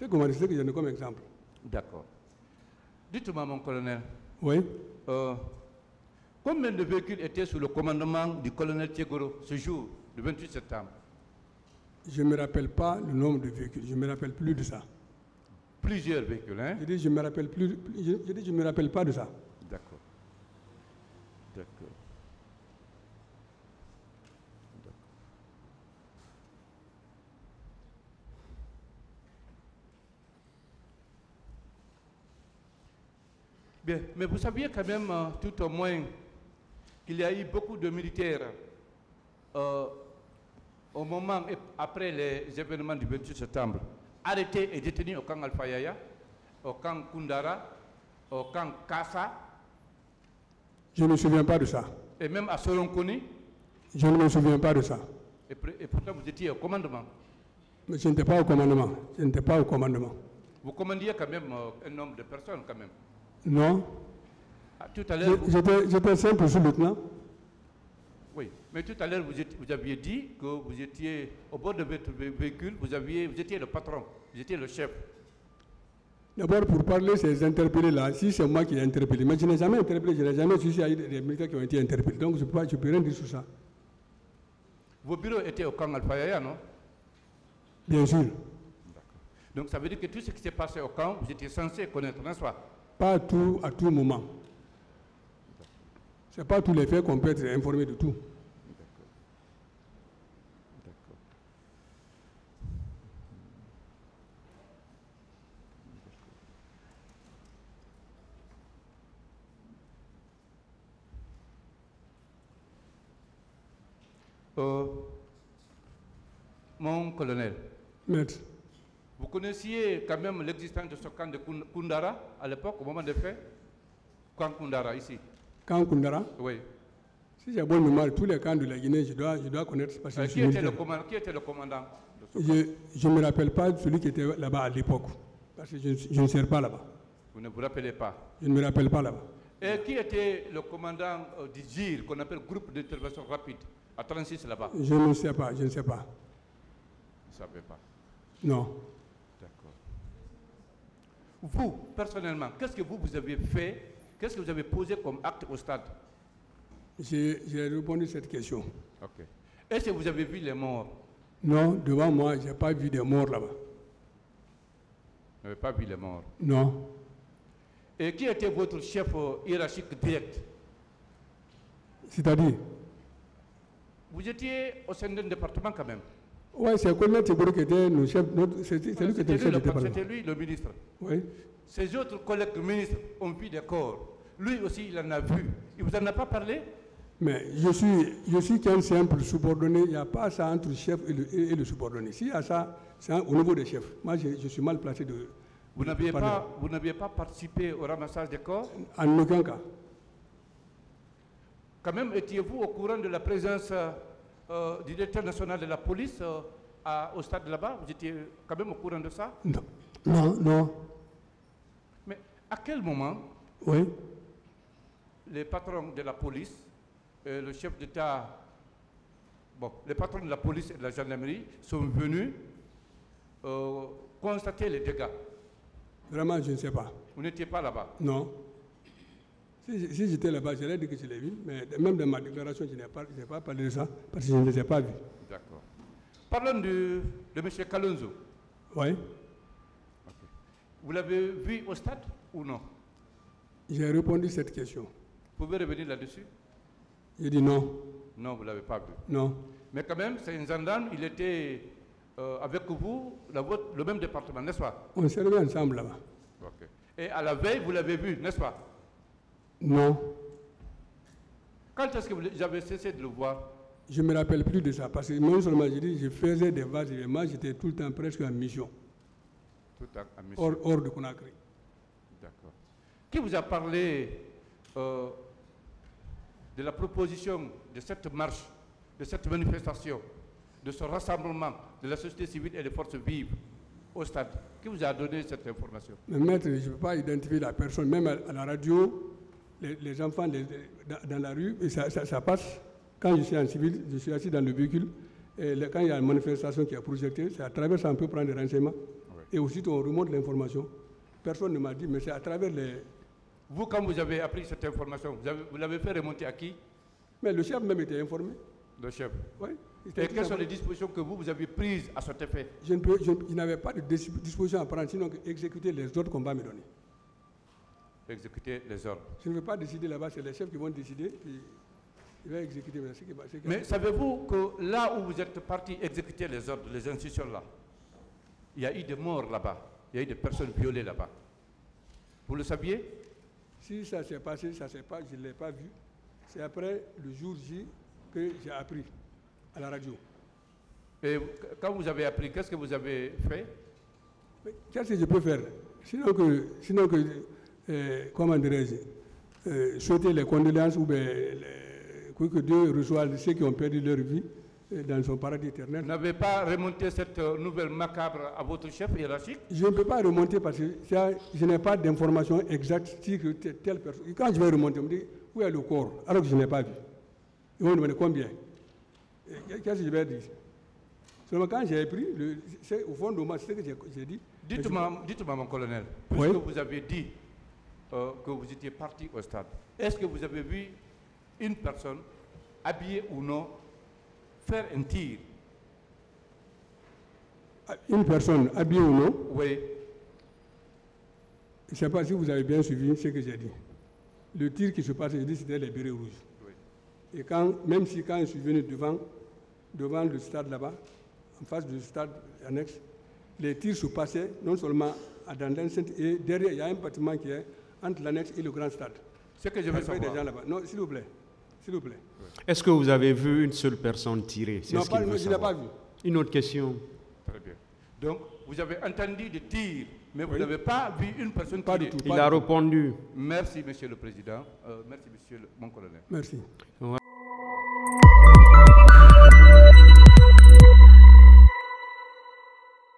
C'est comment c'est que je donne comme exemple. D'accord. Dites-moi, mon colonel. Oui. Combien de véhicules étaient sous le commandement du colonel Thiegoro ce jour, le 28 septembre? Je ne me rappelle pas le nombre de véhicules. Je ne me rappelle plus de ça. Plusieurs véhicules, hein? Je dis, je me rappelle plus. Je dis, je ne me rappelle pas de ça. D'accord. D'accord. Bien, mais vous saviez quand même, tout au moins, qu'il y a eu beaucoup de militaires au moment après les événements du 28 septembre, arrêtés et détenus au camp Alpha Yaya, au camp Koundara, au camp Kassa. Je ne me souviens pas de ça. Et même à Soronkoni. Je ne me souviens pas de ça. Et pourtant, vous étiez au commandement. Mais je n'étais pas au commandement. Je n'étais pas au commandement. Vous commandiez quand même un nombre de personnes, quand même. Non. Ah, tout à l'heure. J'étais simple sous-lieutenant. Oui, mais tout à l'heure, vous aviez dit que vous étiez au bord de votre véhicule, vous étiez le patron, vous étiez le chef. D'abord, pour parler ces interpellés-là, si c'est moi qui ai interpellé, mais je n'ai jamais interpellé, je n'ai jamais su s'il y a eu des militaires qui ont été interpellés. Donc, je ne peux rien dire sur ça. Vos bureaux étaient au camp Alpha Yaya, non? Bien sûr. Donc, ça veut dire que tout ce qui s'est passé au camp, vous étiez censé connaître, n'est-ce pas? Pas tout à tout moment. Ce n'est pas tous les faits qu'on peut être informé de tout. Mon colonel, Maître, vous connaissiez quand même l'existence de ce camp de Koundara à l'époque, au moment des faits? Camp Koundara, ici. Camp Koundara? Oui. Si j'ai bonne mémoire, tous les camps de la Guinée, je dois connaître. Parce que qui était le commandant de ce camp? Je ne me rappelle pas de celui qui était là-bas à l'époque. Parce que je ne sers pas là-bas. Vous ne vous rappelez pas? Je ne me rappelle pas là-bas. Et qui était le commandant du GIR, qu'on appelle groupe d'intervention rapide, à 36 là-bas? Je ne sais pas, je ne sais pas. Vous ne savez pas? Non. D'accord. Vous, personnellement, qu'est-ce que vous avez fait? Qu'est-ce que vous avez posé comme acte au stade? J'ai répondu à cette question. Ok. Est-ce que vous avez vu les morts? Non, devant moi, je n'ai pas vu des morts là-bas. Vous n'avez pas vu les morts? Non. Et qui était votre chef hiérarchique direct? C'est-à-dire? Vous étiez au sein d'un département quand même? Oui, c'est le colonel Thiegoro qui était le chef. C'est lui qui était le chef du département. C'était lui le ministre. Oui. Ses autres collègues ministres ont vu des corps. Lui aussi, il en a vu. Il ne vous en a pas parlé? Mais je suis qu'un simple subordonné. Il n'y a pas ça entre le chef et le subordonné. S'il y a ça, c'est au niveau des chefs. Moi, je suis mal placé de... Vous n'aviez pas participé au ramassage des corps? En aucun cas. Quand même, étiez-vous au courant de la présence du directeur national de la police au stade là-bas? Vous étiez quand même au courant de ça? Non. Non, non. Mais à quel moment oui. les patrons de la police, le chef d'État, bon, les patrons de la police et de la gendarmerie sont venus constater les dégâts? Vraiment, je ne sais pas. Vous n'étiez pas là-bas? Non. Si j'étais là-bas, j'aurais dit que je l'ai vu, mais même dans ma déclaration, je n'ai pas parlé de ça, parce que je ne les ai pas vus. D'accord. Parlons de M. Kalonzo. Oui. Okay. Vous l'avez vu au stade ou non? J'ai répondu à cette question. Vous pouvez revenir là-dessus? J'ai dit non. Non, vous ne l'avez pas vu. Non. Mais quand même, c'est un gendarme, il était avec vous, le même département, n'est-ce pas? On servait ensemble là-bas. Okay. Et à la veille, vous l'avez vu, n'est-ce pas? Non. Quand est-ce que vous avez cessé de le voir? Je ne me rappelle plus de ça, parce que non seulement je faisais des vases et moi, j'étais tout le temps presque en mission. Tout le temps en mission. Hors de Conakry. D'accord. Qui vous a parlé de la proposition de cette marche, de cette manifestation, de ce rassemblement de la société civile et des forces vives au stade? Qui vous a donné cette information? Mais maître, je ne peux pas identifier la personne, même à la radio, les enfants dans la rue, et ça passe. Quand je suis en civil, je suis assis dans le véhicule, et quand il y a une manifestation qui est projetée, c'est à travers ça qu'on peut prendre des renseignements. Oui. Et ensuite, on remonte l'information. Personne ne m'a dit, mais c'est à travers les... Vous, quand vous avez appris cette information, vous l'avez fait remonter à qui? Mais le chef même était informé. Le chef. Oui. Et quelles sont les dispositions que vous avez prises à cet effet? Je n'avais pas de disposition à prendre, sinon exécuter les ordres qu'on va me donner. Exécuter les ordres. Je ne veux pas décider là-bas, c'est les chefs qui vont décider, puis ils vont exécuter. Mais savez-vous que là où vous êtes parti exécuter les ordres, les institutions là, il y a eu des morts là-bas, il y a eu des personnes violées là-bas. Vous le saviez? Si ça s'est passé, ça s'est pas, je ne l'ai pas vu. C'est après le jour J que j'ai appris à la radio. Et quand vous avez appris, qu'est-ce que vous avez fait? Qu'est-ce que je peux faire? Sinon que comment dirais-je, souhaiter les condoléances ou bien que Dieu reçoive ceux qui ont perdu leur vie dans son paradis éternel. Vous n'avez pas remonté cette nouvelle macabre à votre chef hiérarchique? Je ne peux pas remonter parce que je n'ai pas d'informations exactes sur telle personne. Et quand je vais remonter, on me dit où est le corps, alors que je n'ai pas vu. Ils vont me demander combien. Qu'est-ce que je vais dire? Seulement quand j'ai pris, c'est au fond de moi, c'est ce que j'ai dit. Dites-moi, mon colonel, puisque vous avez dit que vous étiez parti au stade, est-ce que vous avez vu une personne, habillée ou non, faire un tir? Une personne, habillée ou non? Oui. Je ne sais pas si vous avez bien suivi ce que j'ai dit. Le tir qui se passe, j'ai dit c'était les bérets rouges. Oui. Et même si quand je suis venu devant le stade là-bas, en face du stade annexe, les tirs se passaient non seulement dans l'enceinte, et derrière, il y a un bâtiment qui est entre l'annexe et le grand stade. C'est que je veux savoir. Des gens là-bas. Non, s'il vous plaît. S'il vous plaît. Est-ce que vous avez vu une seule personne tirer? Non, je n'ai pas vu. Une autre question. Très bien. Donc, vous avez entendu des tirs, mais vous n'avez pas vu une personne tirer? Pas du tout. Il a répondu. Merci, Monsieur le Président. Merci, Monsieur mon colonel. Merci.